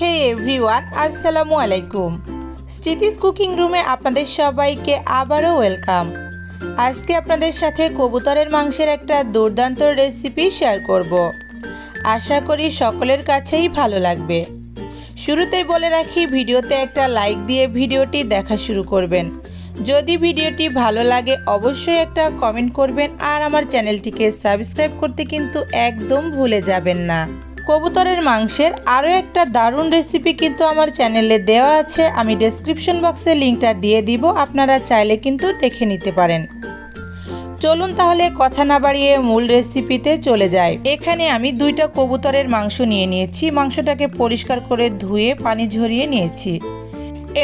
হে everyone, আসসালামু আলাইকুম। স্মৃতিস cooking রুমে আপনাদের সবাইকে আবারও ওয়েলকাম। আজকে আপনাদের সাথে কবুতরের মাংসের একটা দুর্দান্ত রেসিপি শেয়ার করব। আশা করি সকলের কাছেই ভালো লাগবে। শুরুতেই বলে রাখি, ভিডিওতে একটা লাইক দিয়ে ভিডিওটি দেখা শুরু করবেন। যদি ভিডিওটি ভালো লাগে অবশ্যই একটা কমেন্ট করবেন, আর আমার চ্যানেলটিকে সাবস্ক্রাইব করতে কিন্তু একদম ভুলে যাবেন না। কবুতরের মাংসের আরও একটা দারুণ রেসিপি কিন্তু আমার চ্যানেলে দেওয়া আছে, আমি ডেসক্রিপশন বক্সে লিঙ্কটা দিয়ে দিব, আপনারা চাইলে কিন্তু দেখে নিতে পারেন। চলুন তাহলে কথা না বাড়িয়ে মূল রেসিপিতে চলে যাই। এখানে আমি 2টা কবুতরের মাংস নিয়ে নিয়েছি। মাংসটাকে পরিষ্কার করে ধুয়ে পানি ঝরিয়ে নিয়েছি।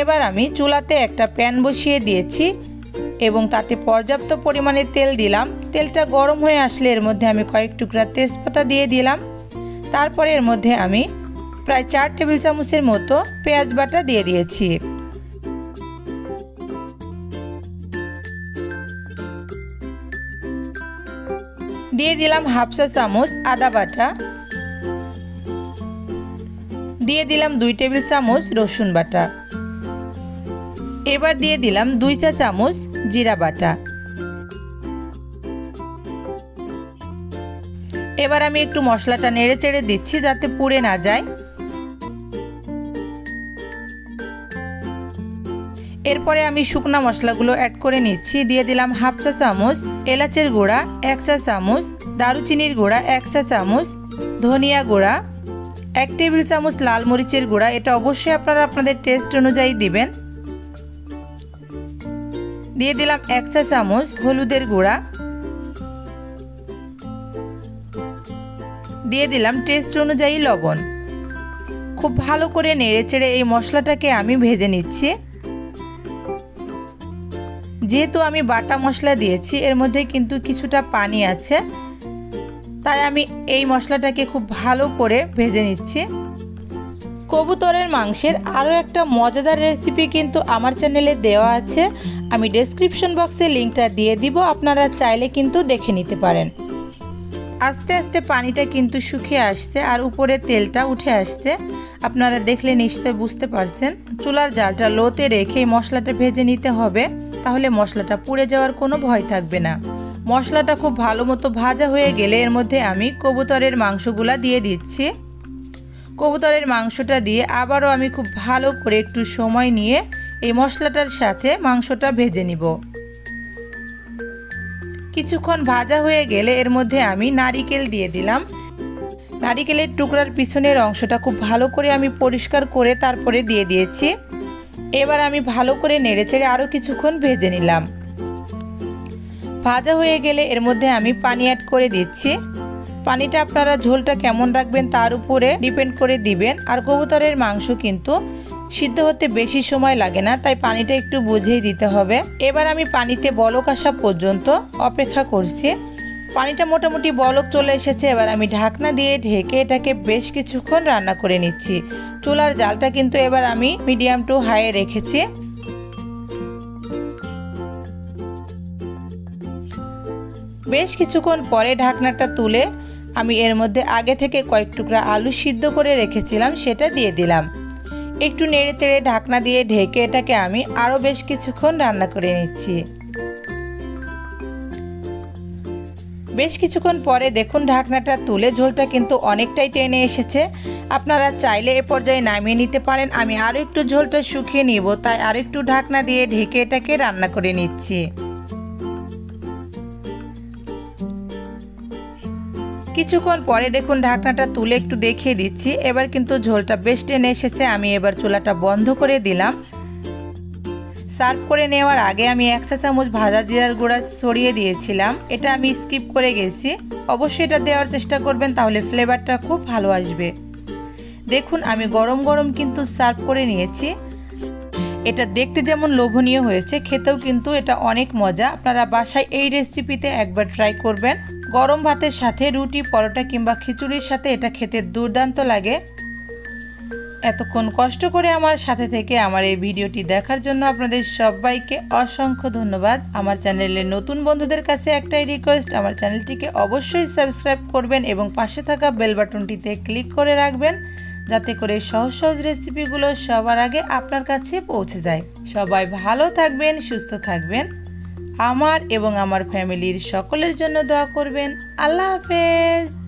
এবার আমি চুলাতে একটা প্যান বসিয়ে দিয়েছি এবং তাতে পর্যাপ্ত পরিমাণে তেল দিলাম। তেলটা গরম হয়ে আসলে এর মধ্যে আমি কয়েক টুকরা তেজপাতা দিয়ে দিলাম। তারপরে এর মধ্যে আমি প্রায় 4 টেবিল চামচের মতো পেঁয়াজ বাটা দিয়ে দিয়েছি। দিয়ে দিলাম হাফ চা চামচ আদা বাটা, দিয়ে দিলাম 2 টেবিল চামচ রসুন বাটা, এবার দিয়ে দিলাম 2 চা চামচ জিরা বাটা। এবার আমি একটু মশলাটা নেড়ে চেড়ে দিচ্ছি যাতে পুড়ে না যায়। এরপরে আমি শুকনা মশলাগুলো অ্যাড করে নিচ্ছি। দিয়ে দিলাম হাফ চা চামচ এলাচের গুঁড়া, 1 চা চামচ দারুচিনির গুঁড়া, 1 চা চামচ ধনিয়া গুঁড়া, 1 টেবিল চামচ লাল মরিচের গুঁড়া। এটা অবশ্যই আপনারা আপনাদের টেস্ট অনুযায়ী দিবেন। দিয়ে দিলাম 1 চা চামচ হলুদের গুঁড়া, দিয়ে দিলাম টেস্ট অনুযায়ী লবণ। খুব ভালো করে নেড়েচেড়ে এই মশলাটাকে আমি ভেজে নিচ্ছি। যেহেতু আমি বাটা মশলা দিয়েছি এর মধ্যে কিন্তু কিছুটা পানি আছে, তাই আমি এই মশলাটাকে খুব ভালো করে ভেজে নিচ্ছি। কবুতরের মাংসের আরও একটা মজাদার রেসিপি কিন্তু আমার চ্যানেলে দেওয়া আছে, আমি ডেসক্রিপশন বক্সে লিঙ্কটা দিয়ে দিব, আপনারা চাইলে কিন্তু দেখে নিতে পারেন। আস্তে আস্তে পানিটা কিন্তু শুকিয়ে আসছে আর উপরে তেলটা উঠে আসছে, আপনারা দেখলে নিশ্চয়ই বুঝতে পারছেন। চুলার জালটা লোতে রেখে মশলাটা ভেজে নিতে হবে, তাহলে মশলাটা পুড়ে যাওয়ার কোনো ভয় থাকবে না। মশলাটা খুব ভালো মতো ভাজা হয়ে গেলে এর মধ্যে আমি কবুতরের মাংসগুলা দিয়ে দিচ্ছি। কবুতরের মাংসটা দিয়ে আবারও আমি খুব ভালো করে একটু সময় নিয়ে এই মশলাটার সাথে মাংসটা ভেজে নিব। কিছুক্ষণ ভাজা হয়ে গেলে এর মধ্যে আমি নারিকেল দিয়ে দিলাম। নারিকেলের টুকরার পিছনের অংশটা খুব ভালো করে আমি পরিষ্কার করে তারপরে দিয়ে দিয়েছি। এবার আমি ভালো করে নেড়েচেড়ে আরও কিছুক্ষণ ভেজে নিলাম। ভাজা হয়ে গেলে এর মধ্যে আমি পানি অ্যাড করে দিচ্ছি। পানিটা আপনারা ঝোলটা কেমন রাখবেন তার উপরে ডিপেন্ড করে দিবেন। আর কবুতরের মাংস কিন্তু সিদ্ধ হতে বেশি সময় লাগে না, তাই পানিটা একটু বুঝেই দিতে হবে। এবার আমি পানিতে বলক আসা পর্যন্ত অপেক্ষা করছি। পানিটা মোটামুটি বলক চলে এসেছে। এবার আমি ঢাকনা দিয়ে ঢেকে এটাকে বেশ কিছুক্ষণ রান্না করে নিচ্ছি। চুলার জালটা কিন্তু এবার আমি মিডিয়াম টু হাইয়ে রেখেছি। বেশ কিছুক্ষণ পরে ঢাকনাটা তুলে আমি এর মধ্যে আগে থেকে কয়েক টুকরা আলু সিদ্ধ করে রেখেছিলাম সেটা দিয়ে দিলাম। একটু নেড়ে চেড়ে ঢাকনা দিয়ে ঢেকে এটাকে আমি আরও বেশ কিছুক্ষণ রান্না করে নিচ্ছি। বেশ কিছুক্ষণ পরে দেখুন ঢাকনাটা তুলে ঝোলটা কিন্তু অনেকটাই টেনে এসেছে। আপনারা চাইলে এ পর্যায়ে নামিয়ে নিতে পারেন। আমি আরও একটু ঝোলটা শুকিয়ে নিব, তাই আরও একটু ঢাকনা দিয়ে ঢেকে এটাকে রান্না করে নিচ্ছি। কিছুক্ষণ পরে দেখুন ঢাকনাটা তুলে একটু দেখিয়ে দিচ্ছি। এবার কিন্তু ঝোলটা বেশ টেনে এসেছে। আমি এবার চুলাটা বন্ধ করে দিলাম। সার্ভ করে নেওয়ার আগে আমি 1 চা চামচ ভাজা জিরার গুঁড়া ছড়িয়ে দিয়েছিলাম, এটা আমি স্কিপ করে গেছি। অবশ্যই এটা দেওয়ার চেষ্টা করবেন, তাহলে ফ্লেভারটা খুব ভালো আসবে। দেখুন আমি গরম গরম কিন্তু সার্ভ করে নিয়েছি। এটা দেখতে যেমন লোভনীয় হয়েছে, খেতেও কিন্তু এটা অনেক মজা। আপনারা বাসায় এই রেসিপিতে একবার ট্রাই করবেন। গরম ভাতের সাথে, রুটি, পরোটা কিংবা খিচুড়ির সাথে এটা খেতে দুর্দান্ত লাগে। এতক্ষণ কষ্ট করে আমার সাথে থেকে আমার এই ভিডিওটি দেখার জন্য আপনাদের সবাইকে অসংখ্য ধন্যবাদ। আমার চ্যানেলের নতুন বন্ধুদের কাছে একটাই রিকোয়েস্ট, আমার চ্যানেলটিকে অবশ্যই সাবস্ক্রাইব করবেন এবং পাশে থাকা বেল বাটনটিতে ক্লিক করে রাখবেন যাতে করে সহজ সহজ রেসিপিগুলো সবার আগে আপনার কাছে পৌঁছে যায়। সবাই ভালো থাকবেন, সুস্থ থাকবেন। আমার এবং আমার ফ্যামিলির সকলের জন্য দোয়া করবেন। আল্লাহ হাফেজ।